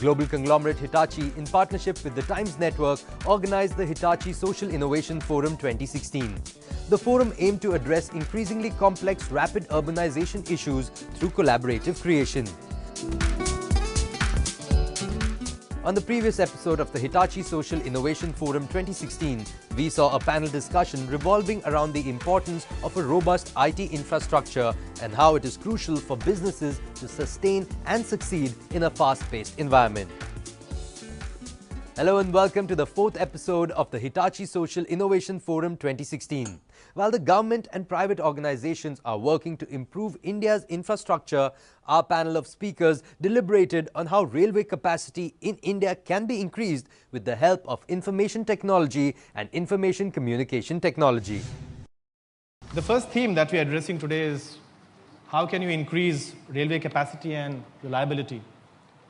Global conglomerate Hitachi, in partnership with the Times Network, organized the Hitachi Social Innovation Forum 2016. The forum aimed to address increasingly complex rapid urbanization issues through collaborative creation. On the previous episode of the Hitachi Social Innovation Forum 2016, we saw a panel discussion revolving around the importance of a robust IT infrastructure and how it is crucial for businesses to sustain and succeed in a fast-paced environment. Hello and welcome to the fourth episode of the Hitachi Social Innovation Forum 2016. While the government and private organizations are working to improve India's infrastructure, our panel of speakers deliberated on how railway capacity in India can be increased with the help of information technology and information communication technology. The first theme that we are addressing today is how can you increase railway capacity and reliability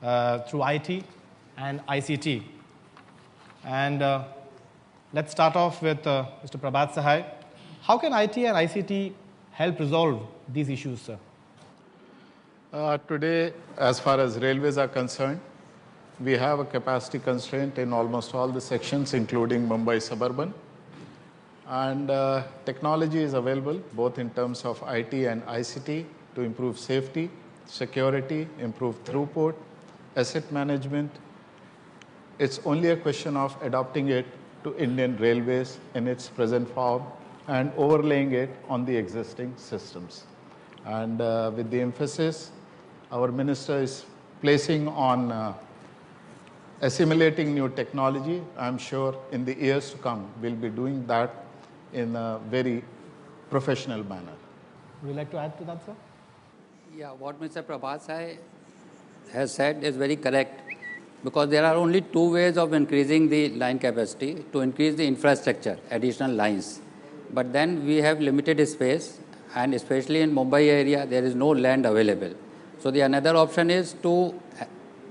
through IT and ICT. And let's start off with Mr. Prabhat Sahai. How can IT and ICT help resolve these issues, sir? Today, as far as railways are concerned, we have a capacity constraint in almost all the sections, including Mumbai suburban. And technology is available, both in terms of IT and ICT, to improve safety, security, improve throughput, asset management. It's only a question of adopting it to Indian Railways in its present form and overlaying it on the existing systems. And with the emphasis our minister is placing on assimilating new technology, I'm sure in the years to come we'll be doing that in a very professional manner. Would you like to add to that, sir? Yeah, what Mr. Prabhat Sai has said is very correct, because there are only two ways of increasing the line capacity: to increase the infrastructure, additional lines. But then we have limited space, and especially in Mumbai area, there is no land available. So the another option is to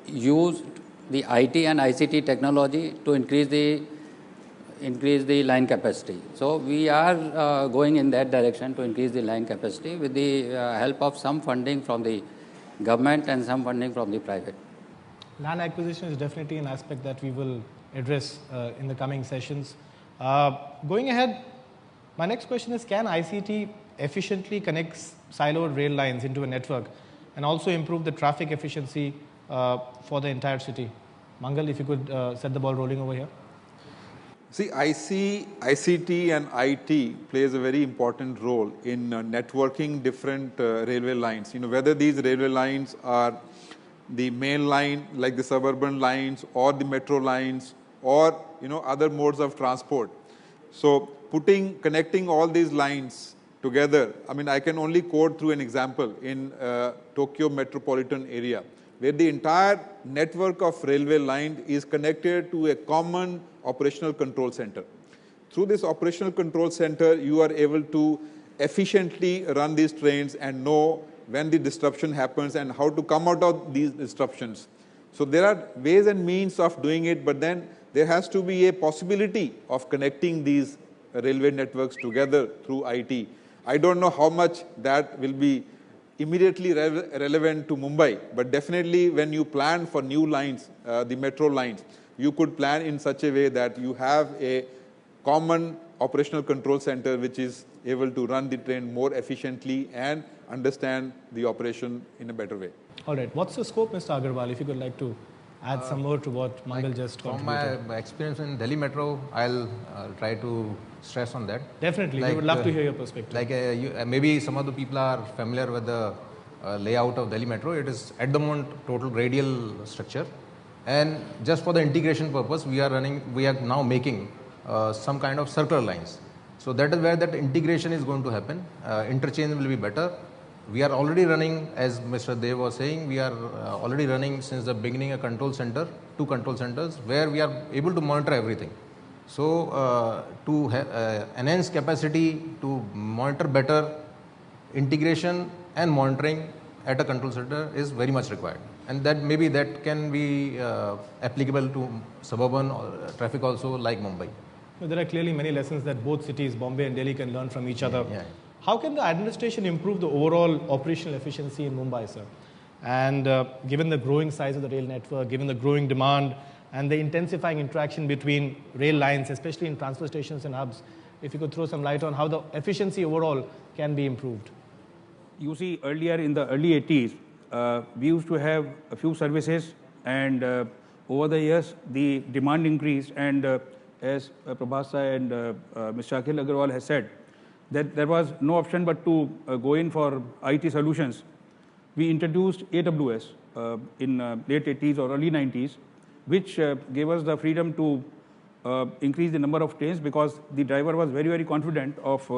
use the IT and ICT technology to increase the line capacity. So we are going in that direction to increase the line capacity with the help of some funding from the government and some funding from the private. Land acquisition is definitely an aspect that we will address in the coming sessions. Going ahead, my next question is, can ICT efficiently connect siloed rail lines into a network and also improve the traffic efficiency for the entire city? Mangal, if you could set the ball rolling over here. See, I see ICT and IT plays a very important role in networking different railway lines. Whether these railway lines are the main line like the suburban lines or the metro lines or other modes of transport. So connecting all these lines together, I can only quote through an example in Tokyo metropolitan area, where the entire network of railway line is connected to a common operational control center. Through this operational control center, you are able to efficiently run these trains and know when the disruption happens and how to come out of these disruptions. So there are ways and means of doing it, but then there has to be a possibility of connecting these railway networks together through IT. I don't know how much that will be immediately relevant to Mumbai, but definitely when you plan for new lines, the metro lines, you could plan in such a way that you have a common operational control center which is able to run the train more efficiently and understand the operation in a better way. All right. What's the scope, Mr. Agarwal, if you could like to add some more to what Mangal just contributed? From my experience in Delhi Metro, I'll try to stress on that. Definitely. We would love to hear your perspective. Maybe some of the people are familiar with the layout of Delhi Metro. It is at the moment total radial structure. And just for the integration purpose, we are now making some kind of circular lines. So that is where that integration is going to happen. Interchange will be better. We are already running, as Mr. Dev was saying, we are already running since the beginning a control center, 2 control centers, where we are able to monitor everything. So to enhance capacity, to monitor better, integration and monitoring at a control center is very much required. And that can be applicable to suburban traffic also, like Mumbai. There are clearly many lessons that both cities, Bombay and Delhi, can learn from each other. Yeah. How can the administration improve the overall operational efficiency in Mumbai, sir? And given the growing size of the rail network, given the growing demand, and the intensifying interaction between rail lines, especially in transfer stations and hubs, if you could throw some light on how the efficiency overall can be improved. You see, earlier in the early 80s, we used to have a few services, and over the years, the demand increased, and as Prabhat Sai and Mr. Akhil Agarwal has said, that there was no option but to go in for IT solutions. We introduced AWS in late 80s or early 90s, which gave us the freedom to increase the number of trains, because the driver was very, very confident of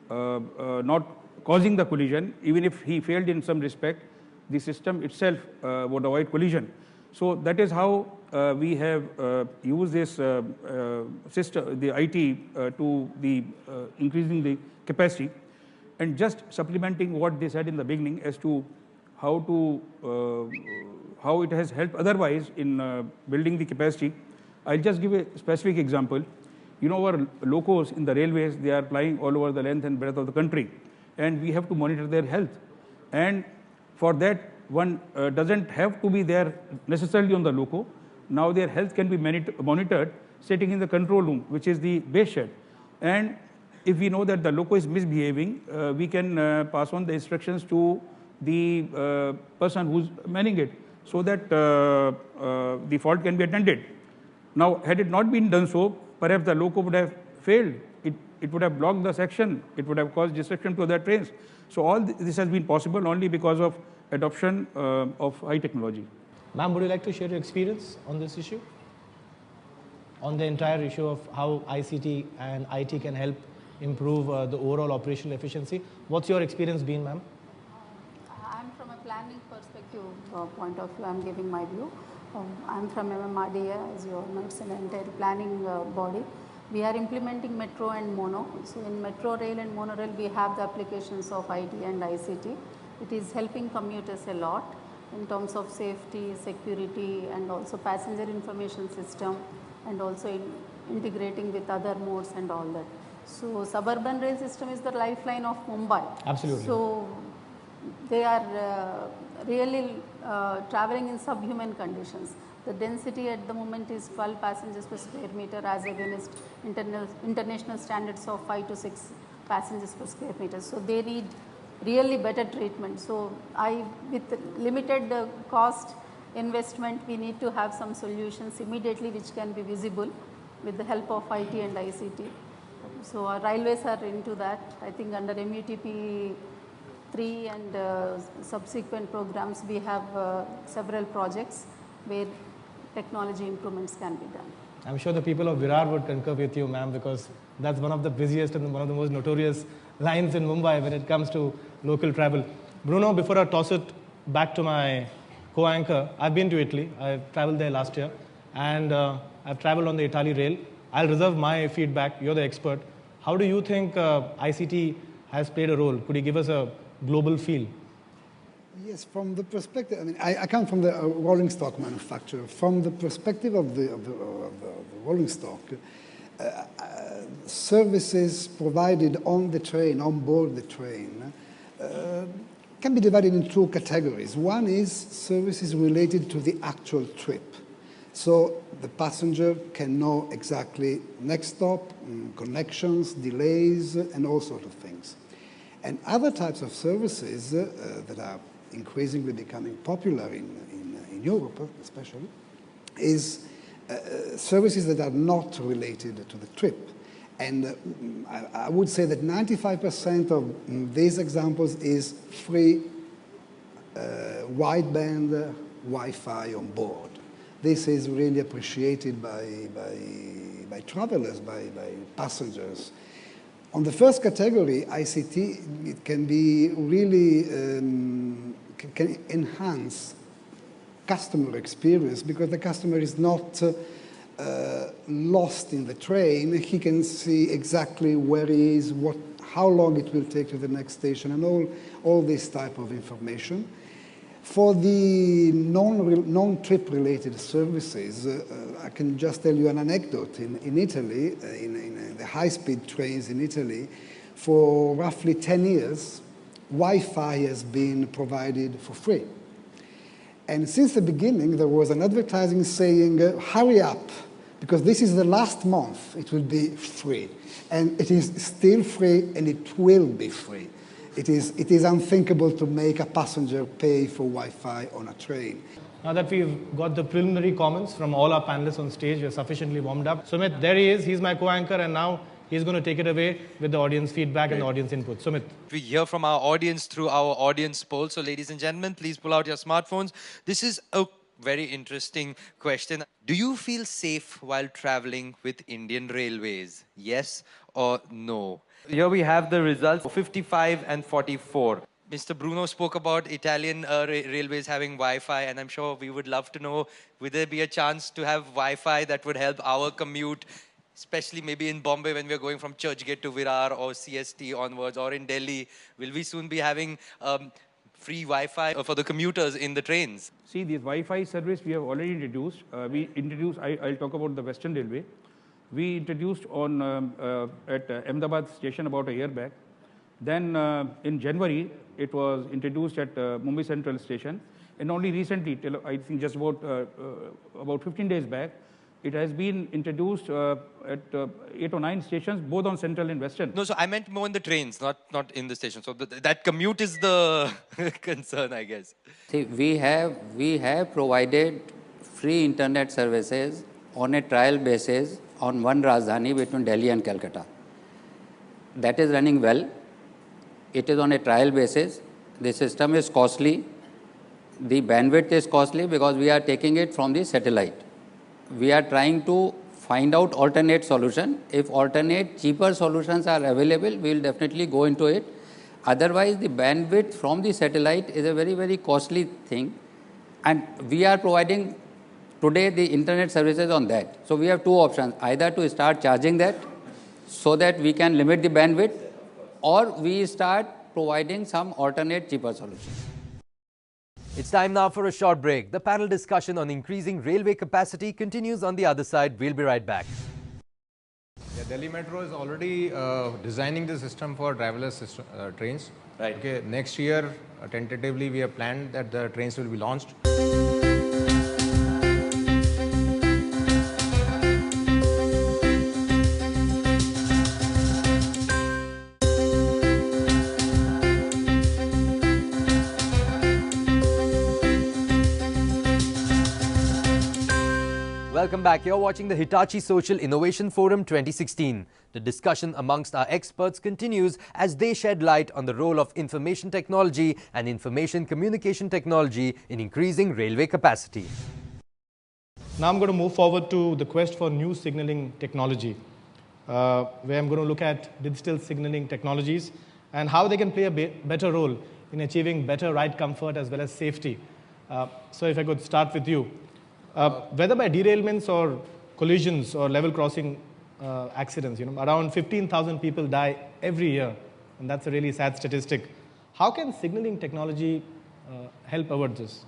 not causing the collision. Even if he failed in some respect, the system itself would avoid collision. So that is how we have used this system, the IT, to the increasing the capacity. And just supplementing what they said in the beginning as to how it has helped otherwise in building the capacity, I'll just give a specific example. You know, our locos in the railways, they are plying all over the length and breadth of the country, and we have to monitor their health. And for that, one doesn't have to be there necessarily on the loco. Now their health can be monitored sitting in the control room, which is the base shed. And if we know that the loco is misbehaving, we can pass on the instructions to the person who's manning it, so that the fault can be attended. Now, had it not been done so, perhaps the loco would have failed. It would have blocked the section. It would have caused disruption to other trains. So all this has been possible only because of adoption of high technology. Ma'am, would you like to share your experience on this issue? On the entire issue of how ICT and IT can help improve the overall operational efficiency. What's your experience been, ma'am? I'm from a planning perspective point of view, I'm giving my view. I'm from MMRDA, as you all know, it's an entire planning body. We are implementing metro and mono. So in metro rail and monorail, we have the applications of IT and ICT. It is helping commuters a lot in terms of safety, security, and also passenger information system, and also integrating with other modes and all that. So suburban rail system is the lifeline of Mumbai. Absolutely. So they are really traveling in subhuman conditions. The density at the moment is 12 passengers per square meter as against international standards of 5 to 6 passengers per square meter. So they need really better treatment. So with limited cost investment, we need to have some solutions immediately which can be visible with the help of IT and ICT. So our railways are into that. I think under MUTP 3 and subsequent programs, we have several projects where technology improvements can be done. I'm sure the people of Virar would concur with you, ma'am, because that's one of the busiest and one of the most notorious lines in Mumbai when it comes to local travel. Bruno, before I toss it back to my co-anchor, I've been to Italy. I traveled there last year, and I've traveled on the Italy rail. I'll reserve my feedback. You're the expert. How do you think ICT has played a role? Could you give us a global feel? Yes, from the perspective, I mean, I come from the rolling stock manufacturer. From the perspective of the rolling stock, services provided on the train, on board the train, can be divided in two categories. One is services related to the actual trip. So the passenger can know exactly next stop, connections, delays, and all sorts of things. And other types of services that are increasingly becoming popular in Europe, especially, is services that are not related to the trip. And I would say that 95% of these examples is free wideband Wi-Fi on board. This is really appreciated by travelers, by passengers. On the first category, ICT, it can be really, can enhance customer experience because the customer is not lost in the train. He can see exactly where he is, how long it will take to the next station, and all this type of information. For the non-trip related services, I can just tell you an anecdote. In Italy, in the high-speed trains in Italy, for roughly 10 years, Wi-Fi has been provided for free. And since the beginning, there was an advertising saying, hurry up, because this is the last month, it will be free. And it is still free, and it will be free. It is unthinkable to make a passenger pay for Wi-Fi on a train. Now that we've got the preliminary comments from all our panelists on stage, we're sufficiently warmed up. Sumit, there he is. He's my co-anchor, and now he's going to take it away with the audience feedback and the audience input. Sumit. We hear from our audience through our audience poll. So, ladies and gentlemen, please pull out your smartphones. This is a very interesting question. Do you feel safe while traveling with Indian Railways? Yes or no? Here we have the results, 55 and 44. Mr. Bruno spoke about Italian railways having Wi-Fi, and I'm sure we would love to know, would there be a chance to have Wi-Fi that would help our commute, especially maybe in Bombay when we're going from Churchgate to Virar or CST onwards, or in Delhi? Will we soon be having free Wi-Fi for the commuters in the trains? See, the Wi-Fi service we have already introduced. I'll talk about the Western Railway. We introduced at Ahmedabad station about a year back. Then in January, it was introduced at Mumbai Central Station. And only recently, till I think just about 15 days back, it has been introduced at 8 or 9 stations, both on Central and Western. No, so I meant more in the trains, not in the station. So that commute is the concern, I guess. See, we have provided free internet services on a trial basis on one Rajdhani between Delhi and Calcutta. That is running well. It is on a trial basis. The system is costly. The bandwidth is costly because we are taking it from the satellite. We are trying to find out alternate solution. If alternate cheaper solutions are available, we will definitely go into it. Otherwise, the bandwidth from the satellite is a very, very costly thing. And we are providing today the internet services on that. So we have two options, either to start charging that so that we can limit the bandwidth, or we start providing some alternate cheaper solutions. It's time now for a short break. The panel discussion on increasing railway capacity continues on the other side. We'll be right back. Yeah, Delhi Metro is already designing the system for driverless trains. Right. Okay, next year, tentatively, we have planned that the trains will be launched. Welcome back. You're watching the Hitachi Social Innovation Forum 2016. The discussion amongst our experts continues as they shed light on the role of information technology and information communication technology in increasing railway capacity. Now I'm going to move forward to the quest for new signaling technology, where I'm going to look at digital signaling technologies and how they can play a better role in achieving better ride comfort as well as safety. So if I could start with you. Whether by derailments or collisions or level crossing accidents, around 15,000 people die every year, and that's a really sad statistic. How can signaling technology help towards this?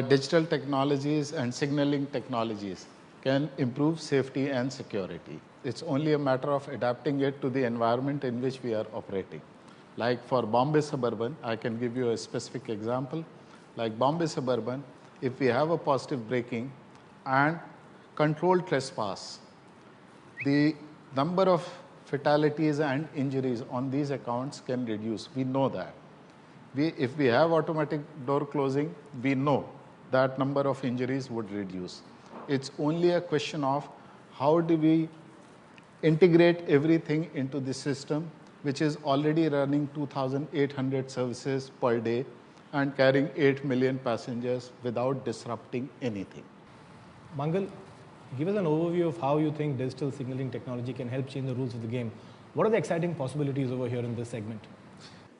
Digital technologies and signaling technologies can improve safety and security. It's only a matter of adapting it to the environment in which we are operating. Like for Bombay Suburban, I can give you a specific example. Like Bombay Suburban, if we have a positive braking and controlled trespass, the number of fatalities and injuries on these accounts can reduce. We know that. If we have automatic door closing, we know that number of injuries would reduce. It's only a question of how do we integrate everything into the system, which is already running 2,800 services per day and carrying 8 million passengers without disrupting anything. Mangal, give us an overview of how you think digital signaling technology can help change the rules of the game. What are the exciting possibilities over here in this segment?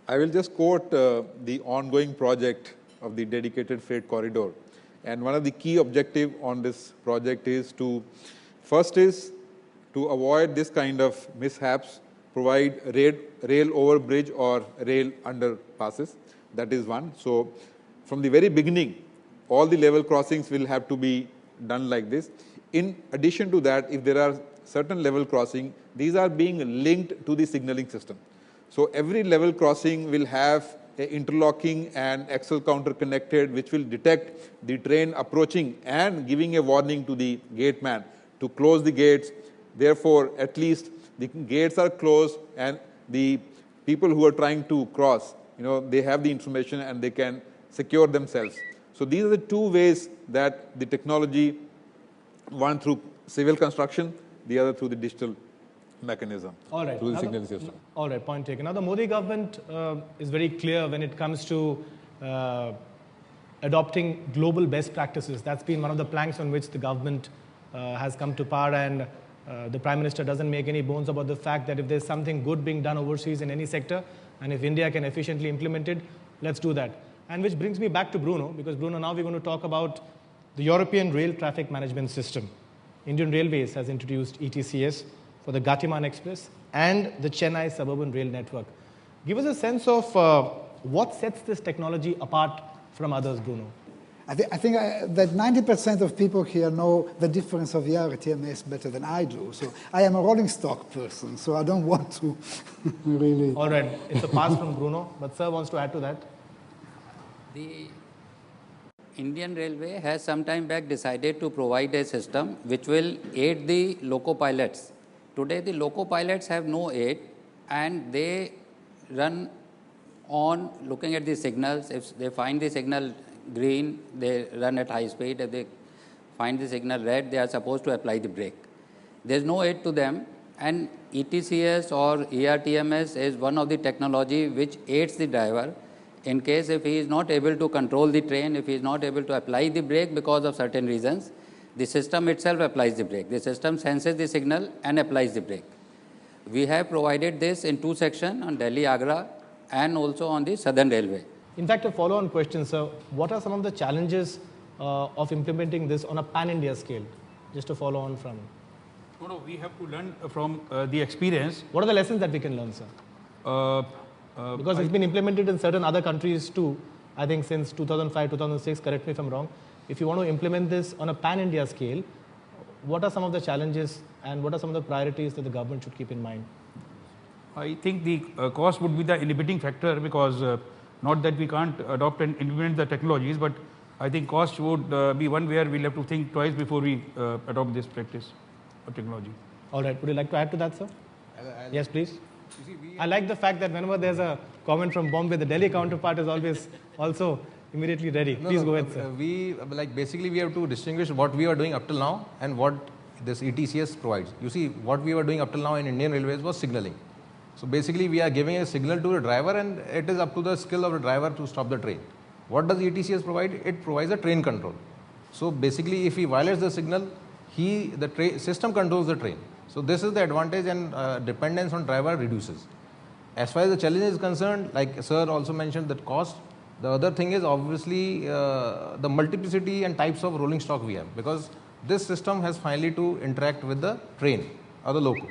I will just quote the ongoing project of the dedicated freight corridor. And one of the key objectives on this project is to avoid this kind of mishaps, provide rail over bridge or rail underpasses. That is one. So from the very beginning, all the level crossings will have to be done like this. In addition to that, if there are certain level crossing, these are being linked to the signaling system. So every level crossing will have interlocking and axle counter connected, which will detect the train approaching and giving a warning to the gate man to close the gates. Therefore, at least the gates are closed and the people who are trying to cross, they have the information and they can secure themselves. So these are the two ways that the technology, one through civil construction, the other through the digital mechanism, all right, through the signaling system. All right, point taken. Now, the Modi government is very clear when it comes to adopting global best practices. That's been one of the planks on which the government has come to power, and the Prime Minister doesn't make any bones about the fact that if there's something good being done overseas in any sector, and if India can efficiently implement it, let's do that. And which brings me back to Bruno, because Bruno, now we're going to talk about the European Rail Traffic Management System. Indian Railways has introduced ETCS for the Gatiman Express and the Chennai Suburban Rail Network. Give us a sense of what sets this technology apart from others, Bruno. I think that 90% of people here know the difference of ERTMS better than I do. So I am a rolling stock person, so I don't want to really... All right, it's a pass from Bruno, but sir wants to add to that. The Indian Railway has some time back decided to provide a system which will aid the loco pilots. Today, the loco pilots have no aid and they run on looking at the signals. If they find the signal green, they run at high speed. If they find the signal red, they are supposed to apply the brake. There is no aid to them, and ETCS or ERTMS is one of the technology which aids the driver in case if he is not able to control the train, if he is not able to apply the brake because of certain reasons, the system itself applies the brake. The system senses the signal and applies the brake. We have provided this in two sections, on Delhi-Agra and also on the Southern Railway. In fact, a follow-on question, sir. What are some of the challenges of implementing this on a pan-India scale? Just to follow on from... No, we have to learn from the experience. What are the lessons that we can learn, sir? Because it's been implemented in certain other countries too, I think since 2005, 2006, correct me if I'm wrong. If you want to implement this on a pan-India scale, what are some of the challenges and what are some of the priorities that the government should keep in mind? I think the cost would be the inhibiting factor, because not that we can't adopt and implement the technologies, but I think cost would be one where we'll have to think twice before we adopt this practice or technology. All right. Would you like to add to that, sir? Yes, please. I like the fact that whenever there's a comment from Bombay, the Delhi counterpart is always also immediately ready. Please go ahead, sir. Basically we have to distinguish what we are doing up till now and what this ETCS provides. You see, what we were doing up till now in Indian Railways was signaling. So basically we are giving a signal to the driver and it is up to the skill of the driver to stop the train. What does ETCS provide? It provides a train control. So basically if he violates the signal, the system controls the train. So this is the advantage, and dependence on driver reduces. As far as the challenge is concerned, like sir also mentioned, that cost. The other thing is obviously the multiplicity and types of rolling stock we have, because this system has finally to interact with the train or the loco.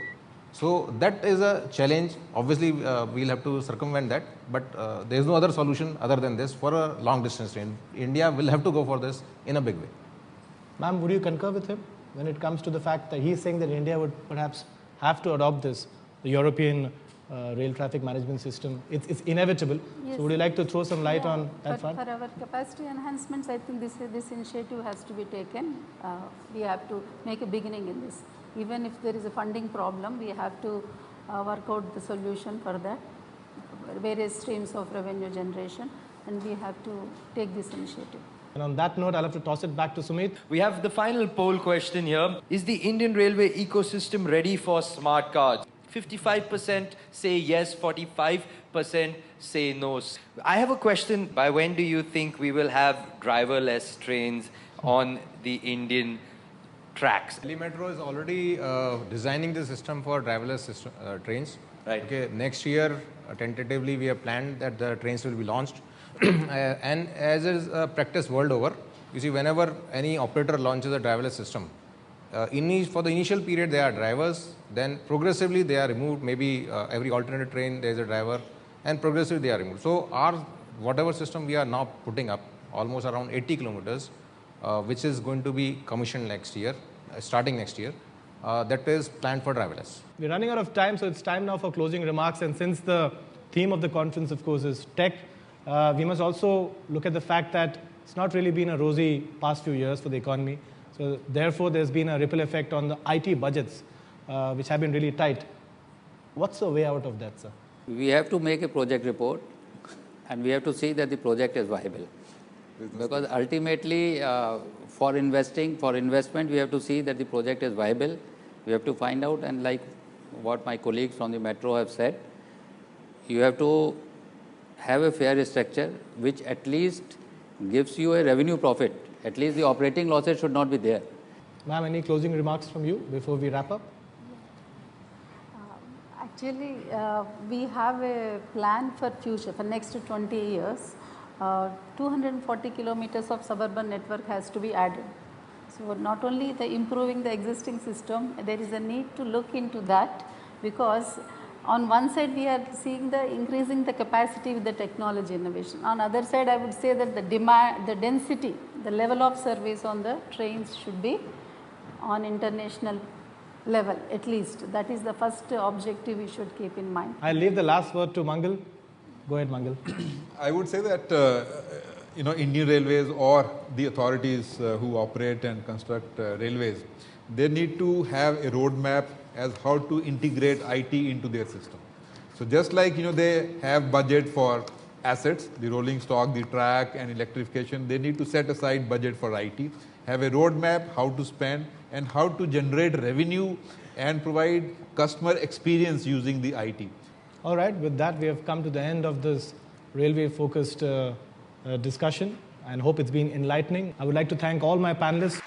So that is a challenge. Obviously we'll have to circumvent that, but there is no other solution other than this for a long distance train. India will have to go for this in a big way. Ma'am, would you concur with him when it comes to the fact that he's saying that India would perhaps have to adopt this, the European rail traffic management system? It's inevitable. Yes. So would you like to throw some light on that front? For our capacity enhancements, I think this initiative has to be taken. We have to make a beginning in this. Even if there is a funding problem, we have to work out the solution for that, various streams of revenue generation, and we have to take this initiative. And on that note, I'll have to toss it back to Sumit. We have the final poll question here. Is the Indian railway ecosystem ready for smart cards? 55% say yes, 45% say no. I have a question. By when do you think we will have driverless trains on the Indian tracks? Delhi Metro is already designing the system for driverless trains. Right. Okay. Next year, tentatively, we have planned that the trains will be launched. And as is practice world over, you see, whenever any operator launches a driverless system, for the initial period they are drivers, then progressively they are removed. Maybe every alternate train there is a driver, and progressively they are removed. So whatever system we are now putting up, almost around 80 kilometers, which is going to be commissioned next year, starting next year, that is planned for driverless. We're running out of time, so it's time now for closing remarks. And since the theme of the conference, of course, is tech, we must also look at the fact that it's not really been a rosy past few years for the economy. So therefore, there's been a ripple effect on the IT budgets, which have been really tight. What's the way out of that, sir? We have to make a project report and we have to see that the project is viable. Because ultimately, for investment, we have to see that the project is viable. We have to find out, and like what my colleagues from the metro have said, you have to have a fair structure which at least gives you a revenue profit. At least the operating losses should not be there. Ma'am, any closing remarks from you before we wrap up? Actually, we have a plan for future, for next 20 years. 240 kilometers of suburban network has to be added. So not only the improving the existing system, there is a need to look into that, because on one side we are seeing the increasing the capacity with the technology innovation. On other side, I would say that the demand, the density, the level of service on the trains should be on international level at least. That is the first objective we should keep in mind. I'll leave the last word to Mangal. Go ahead, Mangal. I would say that Indian Railways or the authorities who operate and construct railways, they need to have a roadmap as how to integrate IT into their system. So just like they have budget for assets, the rolling stock, the track and electrification, they need to set aside budget for IT, have a roadmap how to spend and how to generate revenue and provide customer experience using the IT. All right, with that we have come to the end of this railway-focused discussion and hope it's been enlightening. I would like to thank all my panelists.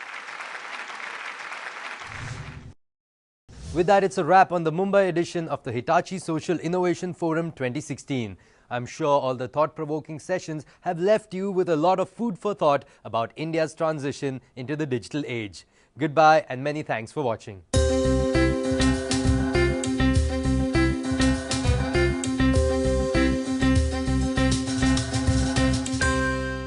With that, it's a wrap on the Mumbai edition of the Hitachi Social Innovation Forum 2016. I'm sure all the thought-provoking sessions have left you with a lot of food for thought about India's transition into the digital age. Goodbye and many thanks for watching.